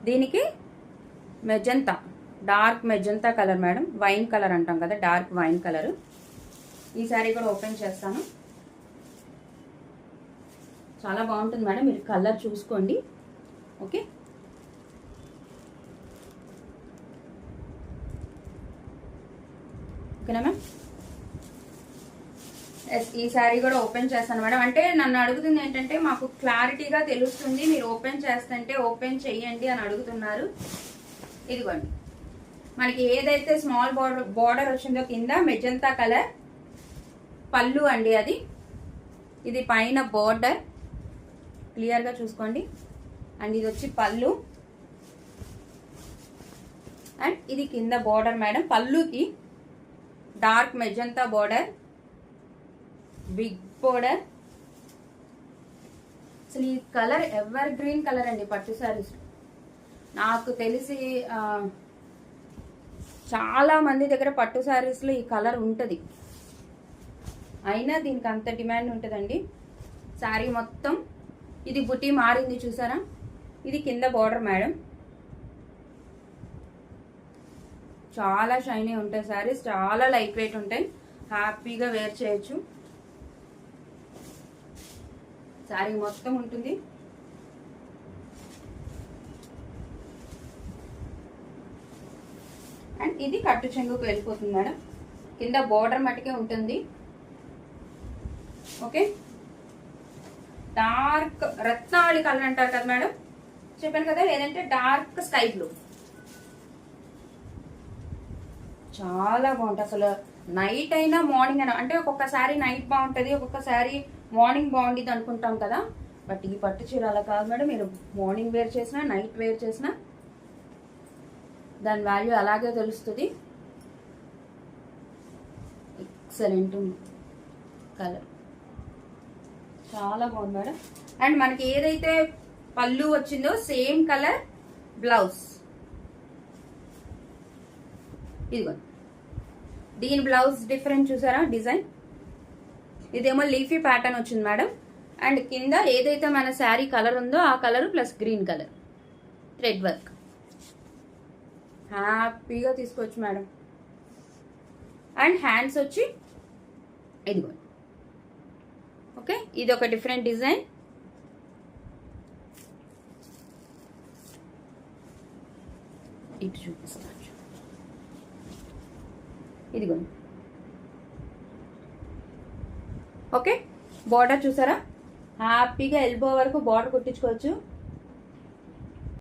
దీనికి magenta, dark magenta colour madam, wine colour అంటాం కదా, డార్క్ వైన్ కలర్. ఈ శారీ కూడా ఓపెన్ చేస్తాను. చాలా బాగుంటుంది మేడం, మీరు కలర్ చూసుకోండి. ఓకే, ఓకేనా మ్యామ్? ఈ శారీ కూడా ఓపెన్ చేస్తాను మేడం. అంటే నన్ను అడుగుతుంది ఏంటంటే, మాకు క్లారిటీగా తెలుస్తుంది, మీరు ఓపెన్ చేస్తుంటే ఓపెన్ చెయ్యండి అని అడుగుతున్నారు. ఇదిగోండి, మనకి ఏదైతే స్మాల్ బార్డర్ వచ్చిందో కింద మెజంతా కలర్ పళ్ళు అండి అది. ఇది పైన బార్డర్ క్లియర్గా చూసుకోండి. అండ్ ఇది వచ్చి పళ్ళు, అండ్ ఇది కింద బార్డర్ మేడం. పళ్ళుకి dark magenta border, big border. అసలు ఈ కలర్ ఎవర్ గ్రీన్ కలర్ అండి పట్టు శారీస్. నాకు తెలిసి చాలా మంది దగ్గర పట్టు శారీస్లో ఈ కలర్ ఉంటుంది, అయినా దీనికి అంత డిమాండ్ ఉంటుందండి. శారీ మొత్తం ఇది బుటీ మారింది చూసారా, ఇది కింద బార్డర్ మేడం. చాలా షైనీ ఉంటాయి శారీస్, చాలా లైట్ వెయిట్ ఉంటాయి, హ్యాపీగా వేర్ చేయొచ్చు. శారీ మొత్తం ఉంటుంది. అండ్ ఇది కట్టు చెంగుకు వెళ్ళిపోతుంది మేడం, కింద బార్డర్ మటుకే ఉంటుంది. ఓకే, డార్క్ రత్నావళి కలర్ అంటారు కదా మేడం, చెప్పాను కదా, లేదంటే డార్క్ స్కై బ్లూ. చాలా బాగుంటుంది అసలు. నైట్ అయినా మార్నింగ్ అయినా, అంటే ఒక్కొక్కసారి నైట్ బాగుంటుంది, ఒక్కొక్కసారి మార్నింగ్ బాగుంటుంది అనుకుంటాం కదా, బట్ ఈ పట్టు చీర అలా కాదు మేడం. మీరు మార్నింగ్ వేర్ చేసినా నైట్ వేర్ చేసినా దాని వాల్యూ అలాగే తెలుస్తుంది. ఎక్సలెంట్ కలర్, చాలా బాగుంది మేడం. అండ్ మనకి ఏదైతే పళ్ళు వచ్చిందో సేమ్ కలర్ బ్లౌజ్. ఇదిగో దీని బ్లౌజ్ డిఫరెంట్ చూసారా డిజైన్. ఇదేమో లీఫీ ప్యాటర్న్ వచ్చింది మేడం. అండ్ కింద ఏదైతే మన శారీ కలర్ ఉందో ఆ colour plus green colour thread work. హ్యాపీగా తీసుకోవచ్చు మేడం. అండ్ హ్యాండ్స్ వచ్చి ఇదిగో. ఓకే, ఇది ఒక డిఫరెంట్ డిజైన్. ఇటు చూపిస్తాను, ఇదిగో. ఓకే, బార్డర్ చూసారా, హ్యాపీగా ఎల్బో వరకు బార్డర్ కుట్టించుకోవచ్చు.